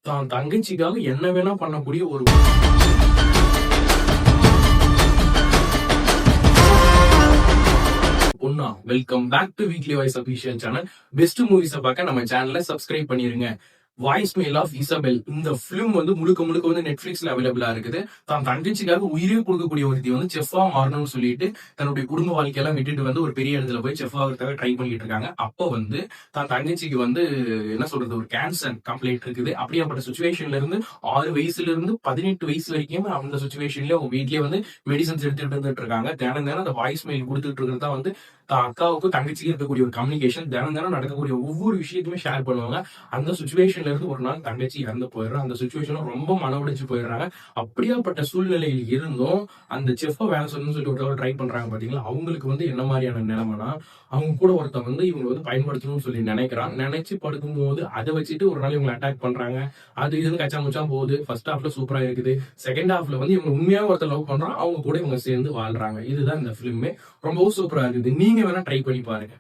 தான் தங்கச்சிக்காக என்ன வேணா பண்ணக்கூடிய ஒரு பொண்ணா. Welcome back to weekly voice official channel. Best மூவிஸ பார்க்க நம்ம சேனலை சப்ஸ்கிரைப் பண்ணிருங்க. வாய்ஸ் மெயில் ஆஃப் இசபெல் இந்த பிலிம் வந்து முழுக்க முழுக்க வந்து நெட்ஃபிளிக்ஸ்ல அவைலபிளா இருக்குது. தான் தங்கச்சிக்காக உயிரே கொடுக்கக்கூடிய ஒருத்தி வந்து செஃப்பா மாறணும்னு சொல்லிட்டு தன்னுடைய குடும்ப வாழ்க்கையெல்லாம் விட்டுட்டு வந்து ஒரு பெரிய இடத்துல போய் செஃப் ஆகிறதுக்காக ட்ரை பண்ணிட்டு இருக்காங்க. அப்போ வந்து தான் தங்கச்சிக்கு வந்து என்ன சொல்றது, ஒரு கேன்சர் கம்ப்ளைண்ட் இருக்குது. அப்படியாப்பட்ட சுச்சுவேஷன்ல இருந்து 6 வயசுல இருந்து 18 வயசு வரைக்கும் அந்த சுச்சுவேஷன்ல அவங்க வீட்லயே வந்து மெடிசன்ஸ் எடுத்துட்டு இருந்துட்டு இருக்காங்க. தினம் தினம் அந்த வாய்ஸ் மெயில் கொடுத்துட்டு இருக்கிறது தான் வந்து தான் அக்காவுக்கும் தங்கச்சிக்கு இருக்கக்கூடிய ஒரு கம்யூனிகேஷன். தினம் தினம் நடக்கக்கூடிய ஒவ்வொரு விஷயத்தையுமே ஷேர் பண்ணுவாங்க. அந்த சுச்சுவேஷன்ல இருந்து ஒரு நாள் தங்கச்சி இறந்து போயிடுறாங்க. அந்த சுச்சுவேஷன்ல ரொம்ப மன உடைச்சு போயிடுறாங்க. அப்படியாப்பட்ட சூழ்நிலையில் இருந்தும் அந்த செஃப்பை வேலை சொல்லணும்னு சொல்லிட்டு ஒரு ட்ரை பண்றாங்க பாத்தீங்களா. அவங்களுக்கு வந்து என்ன மாதிரியான நிலைமைனா, அவங்க கூட ஒருத்தன் வந்து இவங்க வந்து பயன்படுத்தணும்னு சொல்லி நினைக்கிறான். நினைச்சு படுக்கும் போது அதை வச்சுட்டு ஒரு நாள் இவங்களை அட்டாக் பண்றாங்க. அது இதுன்னு கச்சா முச்சா போகுது. ஃபர்ஸ்ட் ஹாஃப்ல சூப்பரா இருக்குது. செகண்ட் ஹாஃப்ல வந்து இவங்க உண்மையா ஒருத்தர் லவ் பண்றான், அவங்க கூட இவங்க சேர்ந்து வாழ்றாங்க. இதுதான் இந்த பிலிமே. ரொம்பவும் சூப்பரா இருக்குது. நீங்க வேணா ட்ரை பண்ணி பாருங்க.